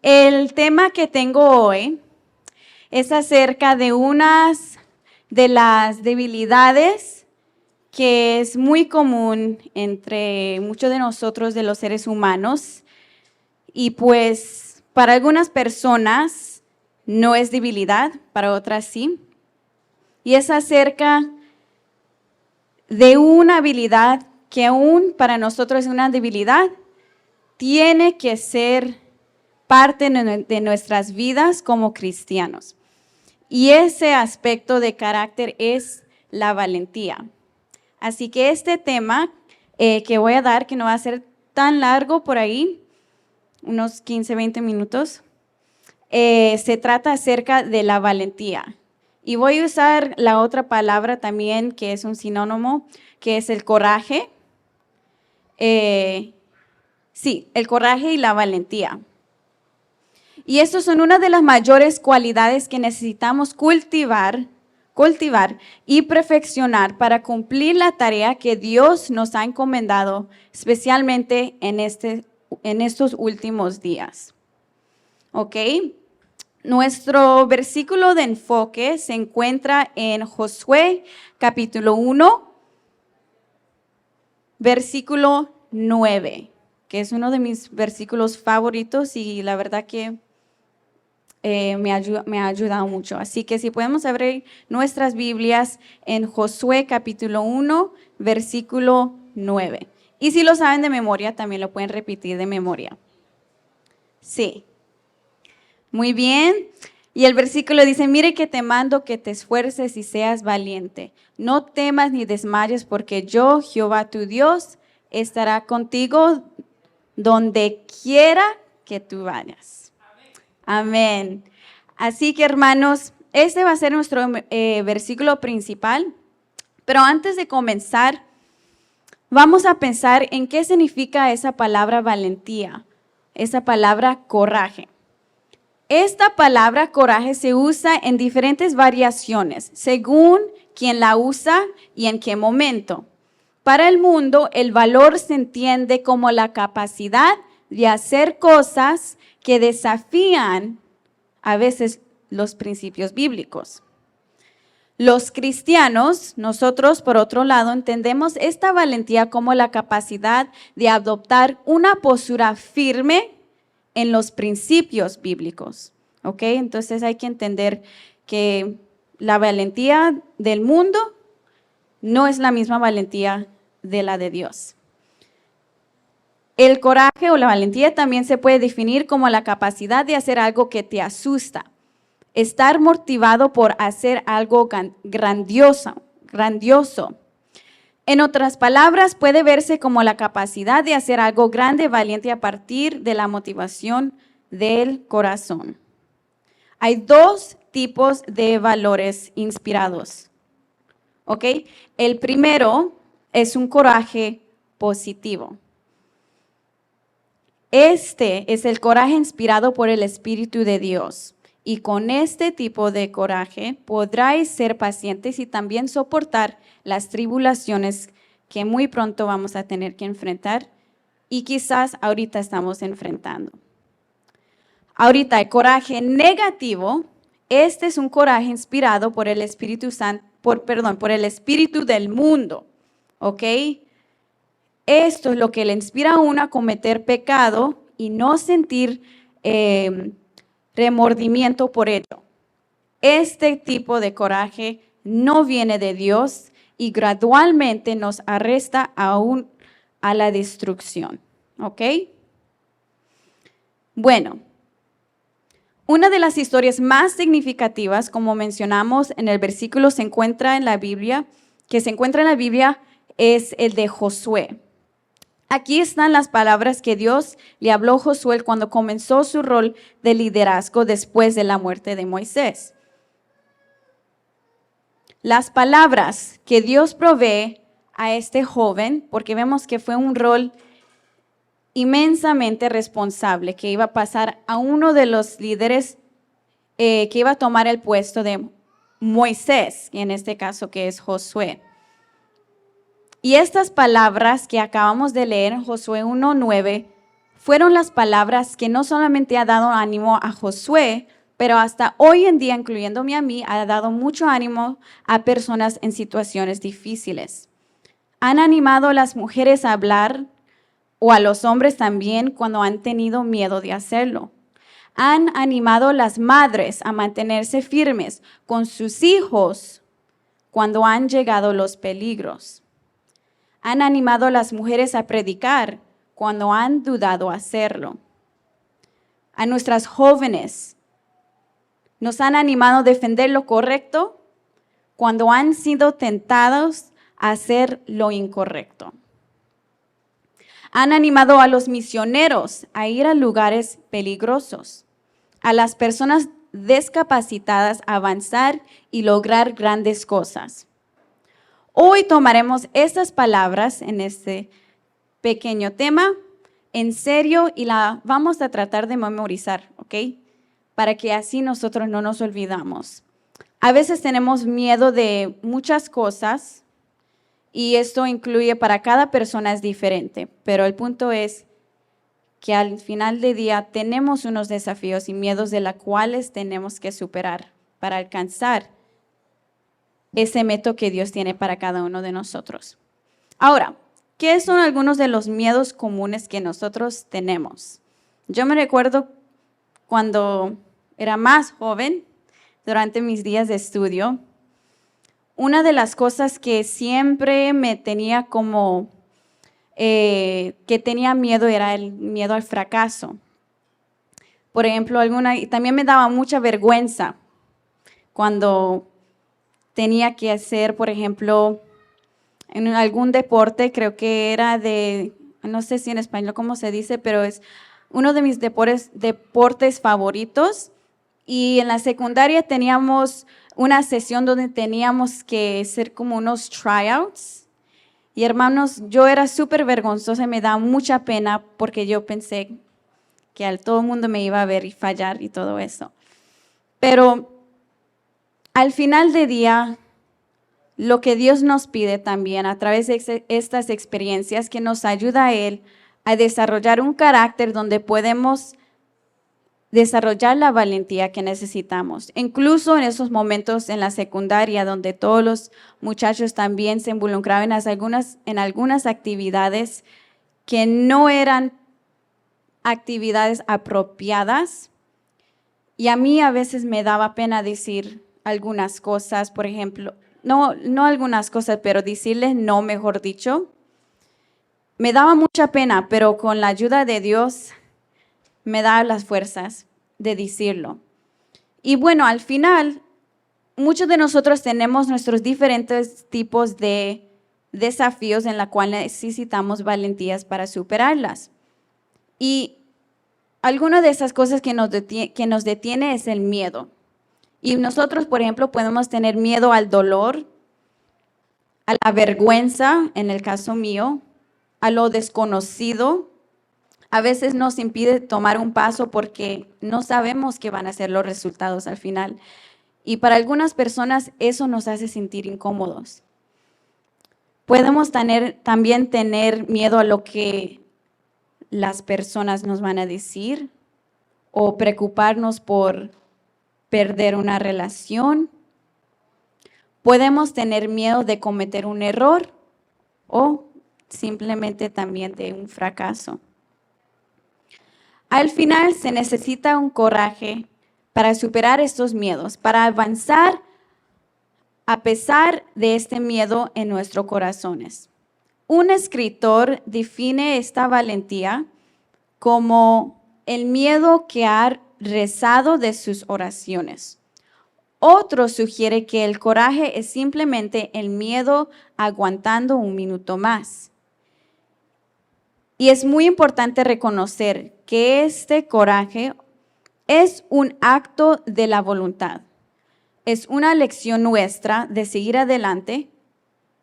El tema que tengo hoy es acerca de unas de las debilidades que es muy común entre muchos de nosotros, de los seres humanos, y pues para algunas personas no es debilidad, para otras sí. Y es acerca de una habilidad que aún para nosotros es una debilidad, tiene que ser parte de nuestras vidas como cristianos. Y ese aspecto de carácter es la valentía. Así que este tema que voy a dar, que no va a ser tan largo por ahí, unos 15, 20 minutos, se trata acerca de la valentía. Y voy a usar la otra palabra también, que es un sinónimo, que es el coraje. Sí, el coraje y la valentía. Y estas son una de las mayores cualidades que necesitamos cultivar y perfeccionar para cumplir la tarea que Dios nos ha encomendado, especialmente en estos últimos días. ¿Ok? Nuestro versículo de enfoque se encuentra en Josué capítulo 1, versículo 9, que es uno de mis versículos favoritos y la verdad que me ha ayudado mucho. Así que si podemos abrir nuestras Biblias en Josué capítulo 1, versículo 9. Y si lo saben de memoria, también lo pueden repetir de memoria. Sí. Muy bien. Y el versículo dice, mire que te mando que te esfuerces y seas valiente. No temas ni desmayes, porque yo, Jehová tu Dios, estará contigo donde quiera que tú vayas. Amén. Así que, hermanos, este va a ser nuestro versículo principal. Pero antes de comenzar, vamos a pensar en qué significa esa palabra valentía, esa palabra coraje. Esta palabra coraje se usa en diferentes variaciones, según quien la usa y en qué momento. Para el mundo, el valor se entiende como la capacidad de hacer cosas que desafían a veces los principios bíblicos. Los cristianos, nosotros por otro lado, entendemos esta valentía como la capacidad de adoptar una postura firme en los principios bíblicos. ¿Ok? Entonces hay que entender que la valentía del mundo no es la misma valentía de la de Dios. El coraje o la valentía también se puede definir como la capacidad de hacer algo que te asusta. Estar motivado por hacer algo grandioso. En otras palabras, puede verse como la capacidad de hacer algo grande, valiente a partir de la motivación del corazón. Hay dos tipos de valores inspirados. ¿Ok? El primero es un coraje positivo. Este es el coraje inspirado por el Espíritu de Dios. Y con este tipo de coraje podráis ser pacientes y también soportar las tribulaciones que muy pronto vamos a tener que enfrentar y quizás ahorita estamos enfrentando. Ahorita el coraje negativo, este es un coraje inspirado por el Espíritu Santo, por el espíritu del mundo, ¿ok? Esto es lo que le inspira a uno a cometer pecado y no sentir remordimiento por ello. Este tipo de coraje no viene de Dios y gradualmente nos arrastra a la destrucción, ¿ok? Bueno, una de las historias más significativas, como mencionamos en el versículo, que se encuentra en la Biblia, es el de Josué. Aquí están las palabras que Dios le habló a Josué cuando comenzó su rol de liderazgo después de la muerte de Moisés. Las palabras que Dios provee a este joven, porque vemos que fue un rol inmensamente responsable que iba a pasar a uno de los líderes que iba a tomar el puesto de Moisés, y en este caso que es Josué. Y estas palabras que acabamos de leer en Josué 1:9 fueron las palabras que no solamente ha dado ánimo a Josué, pero hasta hoy en día, incluyéndome a mí, ha dado mucho ánimo a personas en situaciones difíciles. Han animado a las mujeres a hablar, o a los hombres también, cuando han tenido miedo de hacerlo. Han animado a las madres a mantenerse firmes con sus hijos cuando han llegado los peligros. Han animado a las mujeres a predicar cuando han dudado hacerlo. A nuestras jóvenes nos han animado a defender lo correcto cuando han sido tentados a hacer lo incorrecto. Han animado a los misioneros a ir a lugares peligrosos, a las personas discapacitadas a avanzar y lograr grandes cosas. Hoy tomaremos estas palabras en este pequeño tema en serio y la vamos a tratar de memorizar, ¿ok? Para que así nosotros no nos olvidamos. A veces tenemos miedo de muchas cosas y esto incluye para cada persona es diferente, pero el punto es que al final del día tenemos unos desafíos y miedos de los cuales tenemos que superar para alcanzar ese método que Dios tiene para cada uno de nosotros. Ahora, ¿qué son algunos de los miedos comunes que nosotros tenemos? Yo me recuerdo cuando era más joven, durante mis días de estudio, una de las cosas que siempre me tenía como, que tenía miedo era el miedo al fracaso. Por ejemplo, también me daba mucha vergüenza cuando tenía que hacer, por ejemplo, en algún deporte, creo que era no sé si en español cómo se dice, pero es uno de mis deportes favoritos. Y en la secundaria teníamos una sesión donde teníamos que hacer como unos tryouts. Y hermanos, yo era súper vergonzosa y me da mucha pena porque yo pensé que todo el mundo me iba a ver y fallar y todo eso. Pero al final del día, lo que Dios nos pide también a través de estas experiencias que nos ayuda a Él a desarrollar un carácter donde podemos desarrollar la valentía que necesitamos. Incluso en esos momentos en la secundaria donde todos los muchachos también se involucraban en algunas actividades que no eran actividades apropiadas. Y a mí a veces me daba pena decir algunas cosas, por ejemplo, no algunas cosas, pero decirles no, mejor dicho. Me daba mucha pena, pero con la ayuda de Dios me da las fuerzas de decirlo. Y bueno, al final, muchos de nosotros tenemos nuestros diferentes tipos de desafíos en los cuales necesitamos valentías para superarlas. Y alguna de esas cosas que nos detiene es el miedo. Y nosotros, por ejemplo, podemos tener miedo al dolor, a la vergüenza, en el caso mío, a lo desconocido. A veces nos impide tomar un paso porque no sabemos qué van a ser los resultados al final. Y para algunas personas eso nos hace sentir incómodos. Podemos también tener miedo a lo que las personas nos van a decir o preocuparnos por perder una relación. Podemos tener miedo de cometer un error o simplemente también de un fracaso. Al final se necesita un coraje para superar estos miedos, para avanzar a pesar de este miedo en nuestros corazones. Un escritor define esta valentía como el miedo que ha rezado de sus oraciones. Otro sugiere que el coraje es simplemente el miedo aguantando un minuto más. Y es muy importante reconocer que este coraje es un acto de la voluntad. Es una lección nuestra de seguir adelante,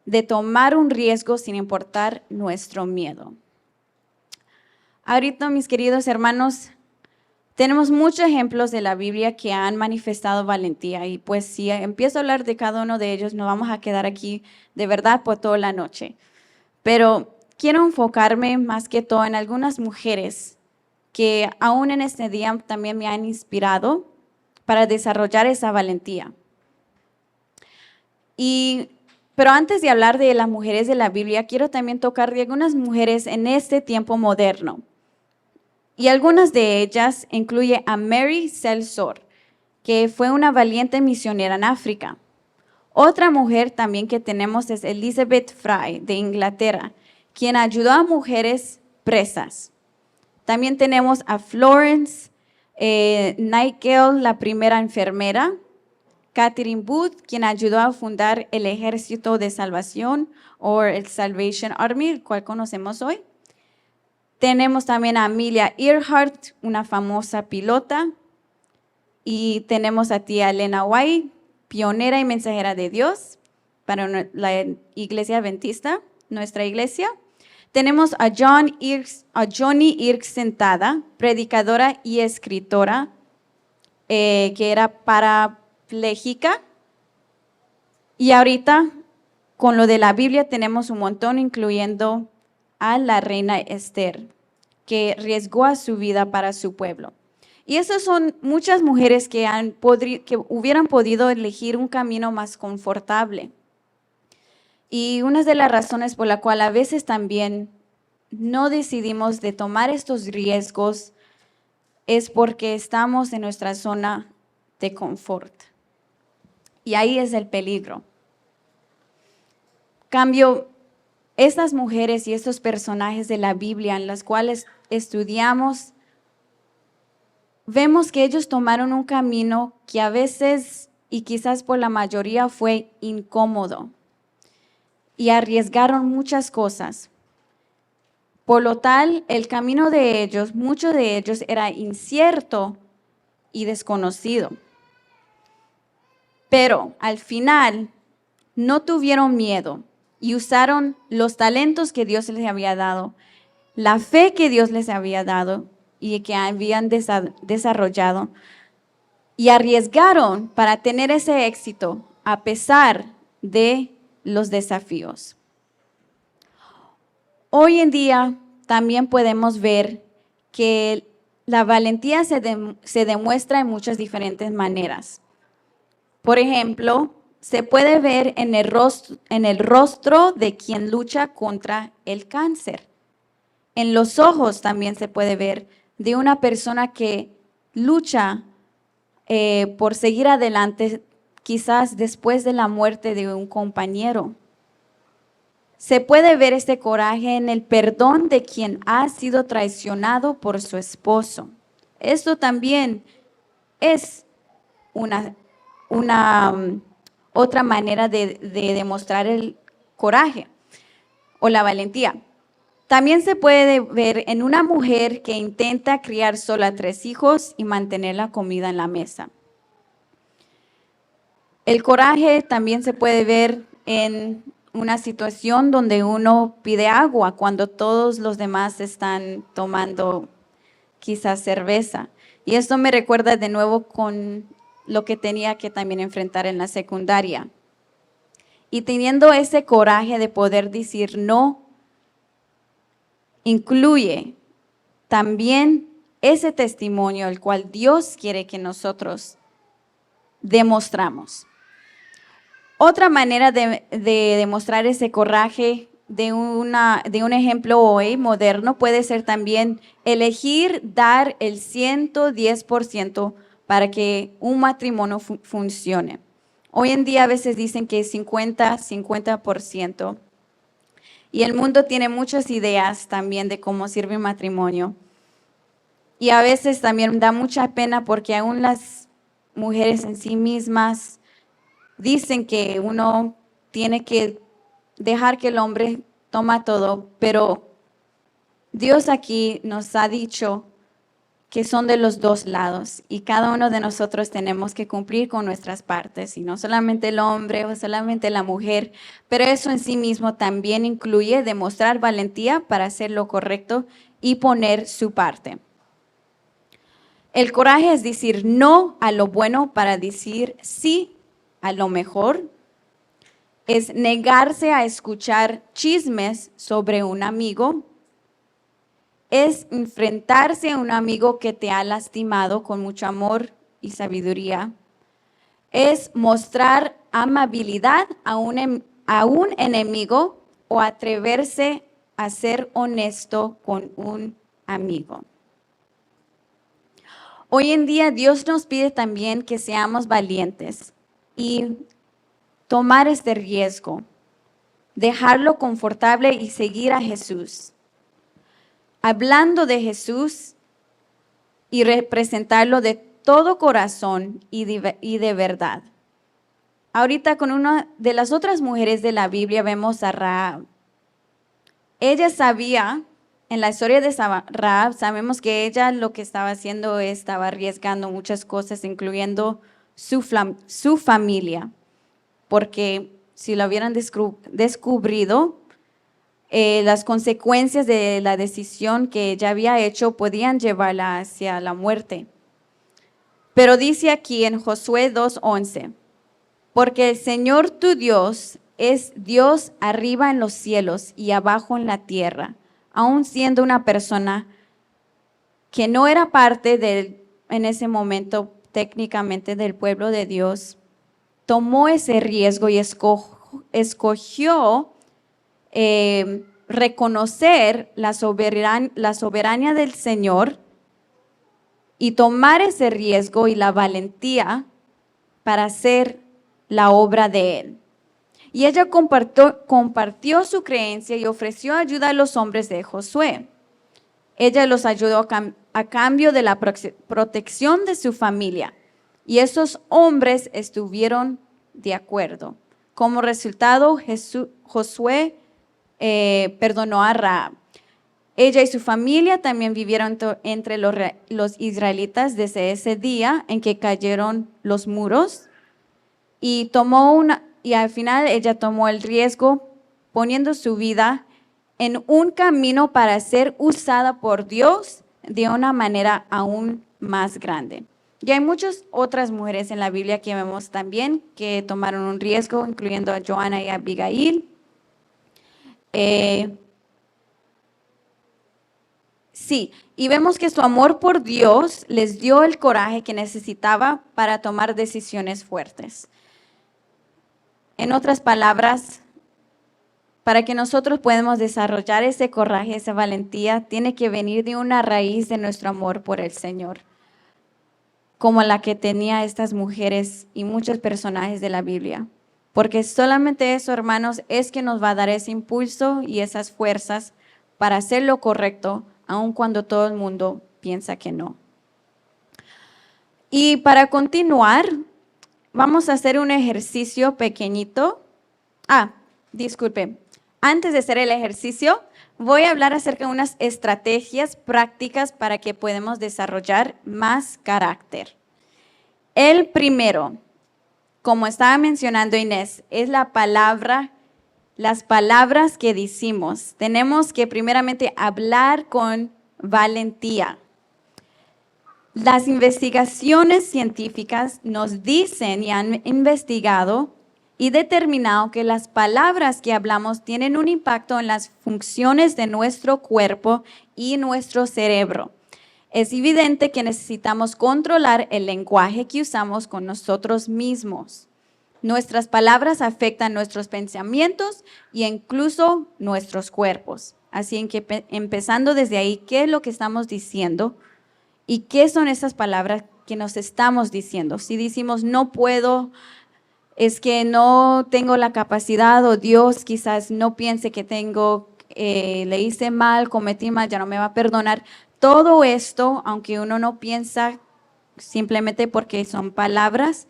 de tomar un riesgo sin importar nuestro miedo. Ahorita, mis queridos hermanos, tenemos muchos ejemplos de la Biblia que han manifestado valentía y pues si empiezo a hablar de cada uno de ellos, nos vamos a quedar aquí de verdad por toda la noche. Pero quiero enfocarme más que todo en algunas mujeres que aún en este día también me han inspirado para desarrollar esa valentía. Pero antes de hablar de las mujeres de la Biblia, quiero también tocar de algunas mujeres en este tiempo moderno. Y algunas de ellas incluye a Mary Selzor, que fue una valiente misionera en África. Otra mujer también que tenemos es Elizabeth Fry, de Inglaterra, quien ayudó a mujeres presas. También tenemos a Florence Nightingale, la primera enfermera. Catherine Booth, quien ayudó a fundar el Ejército de Salvación o el Salvation Army, el cual conocemos hoy. Tenemos también a Amelia Earhart, una famosa pilota. Y tenemos a tía Elena White, pionera y mensajera de Dios para la iglesia adventista, nuestra iglesia. Tenemos a Johnny Irk Sentada, predicadora y escritora, que era parapléjica. Y ahorita, con lo de la Biblia, tenemos un montón, incluyendo a la reina Esther, que arriesgó a su vida para su pueblo. Y esas son muchas mujeres que hubieran podido elegir un camino más confortable. Y una de las razones por la cual a veces también no decidimos de tomar estos riesgos es porque estamos en nuestra zona de confort. Y ahí es el peligro. Cambio, estas mujeres y estos personajes de la Biblia en las cuales estudiamos, vemos que ellos tomaron un camino que a veces y quizás por la mayoría fue incómodo y arriesgaron muchas cosas. Por lo tal, el camino de ellos, muchos de ellos, era incierto y desconocido. Pero al final no tuvieron miedo y usaron los talentos que Dios les había dado, la fe que Dios les había dado y que habían desarrollado, y arriesgaron para tener ese éxito a pesar de los desafíos. Hoy en día también podemos ver que la valentía se demuestra en muchas diferentes maneras. Por ejemplo, se puede ver en el rostro de quien lucha contra el cáncer. En los ojos también se puede ver de una persona que lucha por seguir adelante, quizás después de la muerte de un compañero. Se puede ver este coraje en el perdón de quien ha sido traicionado por su esposo. Esto también es una otra manera de demostrar el coraje o la valentía. También se puede ver en una mujer que intenta criar sola 3 hijos y mantener la comida en la mesa. El coraje también se puede ver en una situación donde uno pide agua cuando todos los demás están tomando quizás cerveza. Y esto me recuerda de nuevo con lo que tenía que también enfrentar en la secundaria. Y teniendo ese coraje de poder decir no, incluye también ese testimonio el cual Dios quiere que nosotros demostramos. Otra manera de demostrar ese coraje de un ejemplo hoy moderno puede ser también elegir dar el 110% para que un matrimonio funcione. Hoy en día a veces dicen que es 50%. Y el mundo tiene muchas ideas también de cómo sirve un matrimonio. Y a veces también da mucha pena porque aún las mujeres en sí mismas dicen que uno tiene que dejar que el hombre toma todo, pero Dios aquí nos ha dicho que son de los dos lados y cada uno de nosotros tenemos que cumplir con nuestras partes, y no solamente el hombre o solamente la mujer, pero eso en sí mismo también incluye demostrar valentía para hacer lo correcto y poner su parte. El coraje es decir no a lo bueno para decir sí a lo mejor. Es negarse a escuchar chismes sobre un amigo. es enfrentarse a un amigo que te ha lastimado con mucho amor y sabiduría. Es mostrar amabilidad a un enemigo o atreverse a ser honesto con un amigo. Hoy en día Dios nos pide también que seamos valientes y tomar este riesgo, dejarlo confortable y seguir a Jesús. Hablando de Jesús y representarlo de todo corazón y de verdad. Ahorita con una de las otras mujeres de la Biblia vemos a Rahab. Ella sabía, en la historia de Rahab, sabemos que ella lo que estaba haciendo estaba arriesgando muchas cosas, incluyendo su familia, porque si lo hubieran descubrido, las consecuencias de la decisión que ella había hecho podían llevarla hacia la muerte. Pero dice aquí en Josué 2:11, porque el Señor tu Dios es Dios arriba en los cielos y abajo en la tierra, aun siendo una persona que no era parte en ese momento técnicamente del pueblo de Dios, tomó ese riesgo y escogió reconocer la soberanía del Señor y tomar ese riesgo y la valentía para hacer la obra de Él. Y ella compartió su creencia y ofreció ayuda a los hombres de Josué. Ella los ayudó a cambio de la protección de su familia. Y esos hombres estuvieron de acuerdo. Como resultado, Josué perdonó a Rahab. Ella y su familia también vivieron entre los israelitas desde ese día en que cayeron los muros y al final ella tomó el riesgo poniendo su vida en un camino para ser usada por Dios de una manera aún más grande. Y hay muchas otras mujeres en la Biblia que vemos también que tomaron un riesgo, incluyendo a Joana y a Abigail. Sí, y vemos que su amor por Dios les dio el coraje que necesitaba para tomar decisiones fuertes. En otras palabras, para que nosotros podamos desarrollar ese coraje, esa valentía, tiene que venir de una raíz de nuestro amor por el Señor, como la que tenía estas mujeres y muchos personajes de la Biblia. Porque solamente eso, hermanos, es que nos va a dar ese impulso y esas fuerzas para hacer lo correcto, aun cuando todo el mundo piensa que no. Y para continuar, vamos a hacer un ejercicio pequeñito. Disculpe. Antes de hacer el ejercicio, voy a hablar acerca de unas estrategias prácticas para que podamos desarrollar más carácter. El primero, como estaba mencionando Inés, es las palabras que decimos. Tenemos que primeramente hablar con valentía. Las investigaciones científicas nos dicen y han investigado y determinado que las palabras que hablamos tienen un impacto en las funciones de nuestro cuerpo y nuestro cerebro. Es evidente que necesitamos controlar el lenguaje que usamos con nosotros mismos. Nuestras palabras afectan nuestros pensamientos e incluso nuestros cuerpos. Así que empezando desde ahí, ¿qué es lo que estamos diciendo? ¿Y qué son esas palabras que nos estamos diciendo? Si decimos no puedo, es que no tengo la capacidad, o Dios quizás no piense que le hice mal, cometí mal, ya no me va a perdonar. Todo esto, aunque uno no piensa simplemente porque son palabras,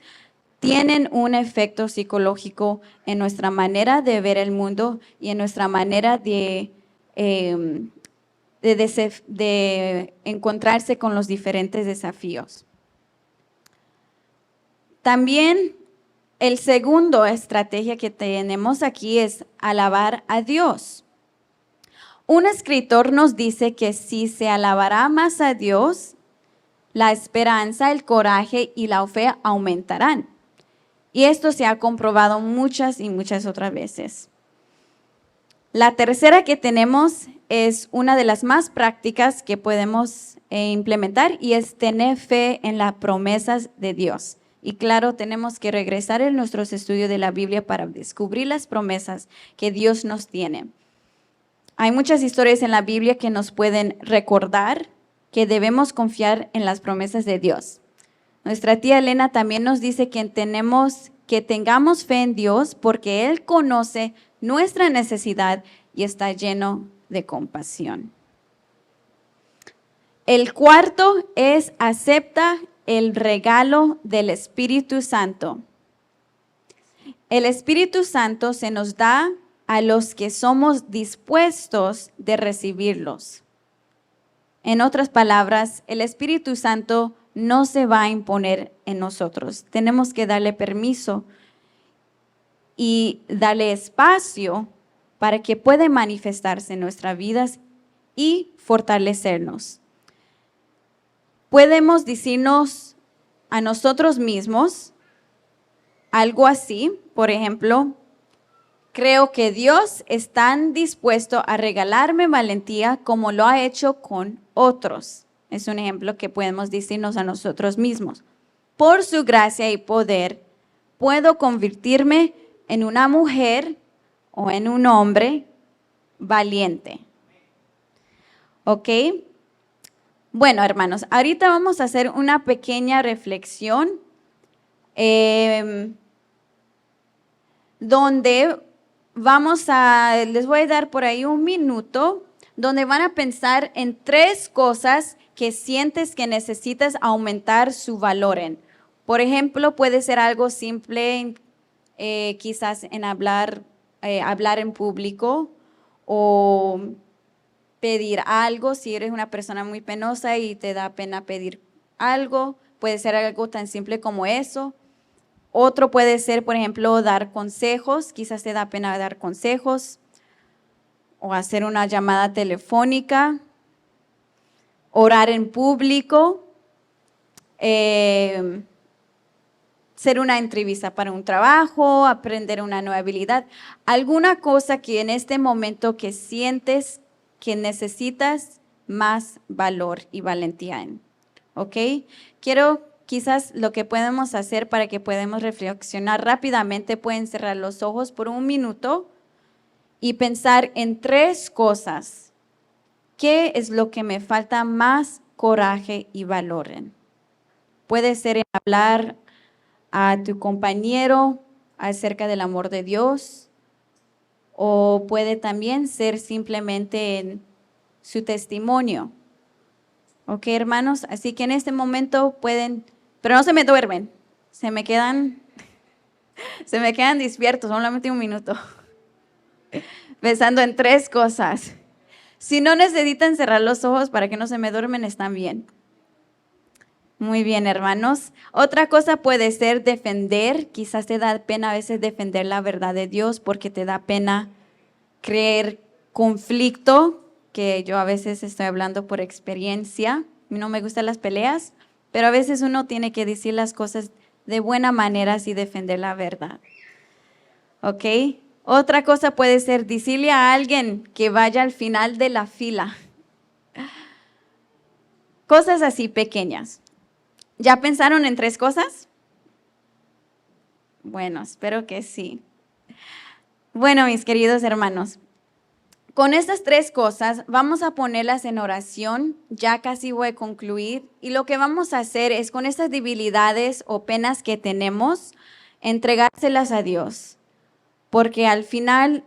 tienen un efecto psicológico en nuestra manera de ver el mundo y en nuestra manera de encontrarse con los diferentes desafíos. También el segundo estrategia que tenemos aquí es alabar a Dios. Un escritor nos dice que si se alabará más a Dios, la esperanza, el coraje y la fe aumentarán. Y esto se ha comprobado muchas y muchas otras veces. La tercera que tenemos es una de las más prácticas que podemos implementar y es tener fe en las promesas de Dios. Y claro, tenemos que regresar en nuestros estudios de la Biblia para descubrir las promesas que Dios nos tiene. Hay muchas historias en la Biblia que nos pueden recordar que debemos confiar en las promesas de Dios. Nuestra tía Elena también nos dice que tengamos fe en Dios porque Él conoce nuestra necesidad y está lleno de compasión. El cuarto es acepta el regalo del Espíritu Santo. El Espíritu Santo se nos da a los que somos dispuestos de recibirlos. En otras palabras, el Espíritu Santo no se va a imponer en nosotros. Tenemos que darle permiso y darle espacio para que pueda manifestarse en nuestras vidas y fortalecernos. Podemos decirnos a nosotros mismos algo así, por ejemplo, creo que Dios es tan dispuesto a regalarme valentía como lo ha hecho con otros. Es un ejemplo que podemos decirnos a nosotros mismos. Por su gracia y poder, puedo convertirme en una mujer o en un hombre valiente. ¿Ok? Bueno, hermanos, ahorita vamos a hacer una pequeña reflexión donde les voy a dar por ahí un minuto, donde van a pensar en 3 cosas que sientes que necesitas aumentar su valor en. Por ejemplo, puede ser algo simple, quizás en hablar en público o pedir algo. Si eres una persona muy penosa y te da pena pedir algo, puede ser algo tan simple como eso. Otro puede ser, por ejemplo, dar consejos. Quizás te da pena dar consejos o hacer una llamada telefónica, orar en público, hacer una entrevista para un trabajo, aprender una nueva habilidad. Alguna cosa que en este momento que sientes que necesitas más valor y valentía en. ¿Ok? Quizás lo que podemos hacer para que podamos reflexionar rápidamente, pueden cerrar los ojos por un minuto y pensar en 3 cosas. ¿Qué es lo que me falta más coraje y valor en? Puede ser en hablar a tu compañero acerca del amor de Dios, o puede también ser simplemente en su testimonio. ¿Ok, hermanos? Así que en este momento pueden, pero no se me duermen, se me quedan despiertos, solamente un minuto, pensando en 3 cosas. Si no necesitan cerrar los ojos para que no se me duermen, están bien. Muy bien, hermanos. Otra cosa puede ser defender. Quizás te da pena a veces defender la verdad de Dios porque te da pena creer conflicto, que yo a veces estoy hablando por experiencia. A mí no me gustan las peleas, pero a veces uno tiene que decir las cosas de buena manera y defender la verdad. ¿Ok? Otra cosa puede ser decirle a alguien que vaya al final de la fila. Cosas así pequeñas. ¿Ya pensaron en 3 cosas? Bueno, espero que sí. Bueno, mis queridos hermanos, con estas 3 cosas vamos a ponerlas en oración. Ya casi voy a concluir. Y lo que vamos a hacer es con estas debilidades o penas que tenemos, entregárselas a Dios. Porque al final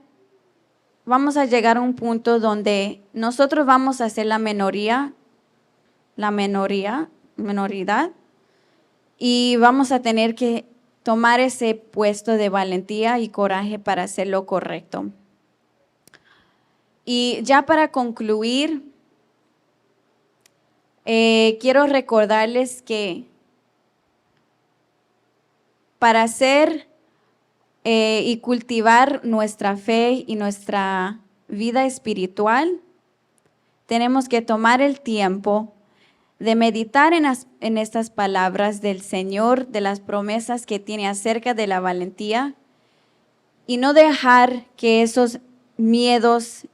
vamos a llegar a un punto donde nosotros vamos a ser la minoridad, y vamos a tener que tomar ese puesto de valentía y coraje para hacer lo correcto. Y ya para concluir, quiero recordarles que para hacer y cultivar nuestra fe y nuestra vida espiritual, tenemos que tomar el tiempo de meditar en estas palabras del Señor, de las promesas que tiene acerca de la valentía, y no dejar que esos miedos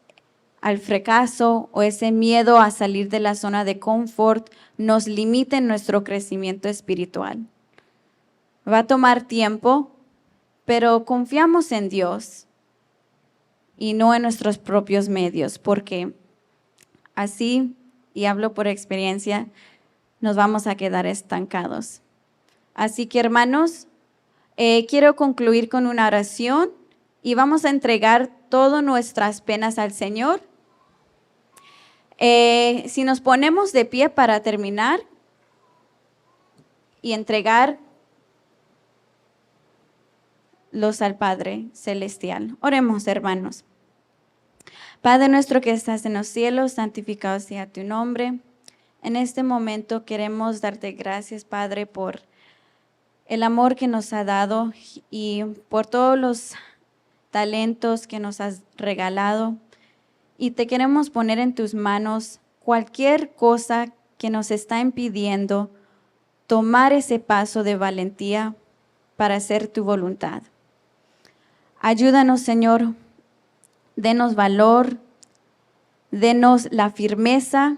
al fracaso o ese miedo a salir de la zona de confort nos limite en nuestro crecimiento espiritual. Va a tomar tiempo, pero confiamos en Dios y no en nuestros propios medios, porque así, y hablo por experiencia, nos vamos a quedar estancados. Así que, hermanos, quiero concluir con una oración y vamos a entregar todas nuestras penas al Señor. Si nos ponemos de pie para terminar y entregar los al Padre Celestial. Oremos, hermanos. Padre nuestro que estás en los cielos, santificado sea tu nombre. En este momento queremos darte gracias, Padre, por el amor que nos ha dado y por todos los talentos que nos has regalado. Y te queremos poner en tus manos cualquier cosa que nos está impidiendo tomar ese paso de valentía para hacer tu voluntad. Ayúdanos, Señor, denos valor, denos la firmeza,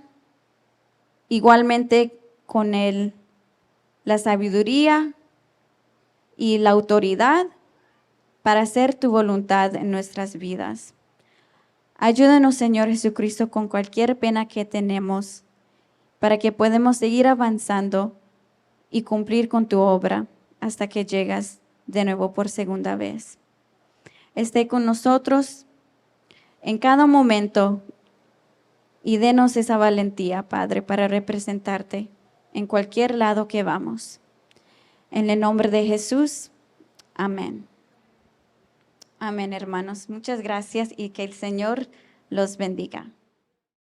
igualmente con la sabiduría y la autoridad para hacer tu voluntad en nuestras vidas. Ayúdanos, Señor Jesucristo, con cualquier pena que tenemos, para que podamos seguir avanzando y cumplir con tu obra hasta que llegas de nuevo por segunda vez. Esté con nosotros en cada momento y denos esa valentía, Padre, para representarte en cualquier lado que vamos. En el nombre de Jesús, amén. Amén, hermanos. Muchas gracias y que el Señor los bendiga.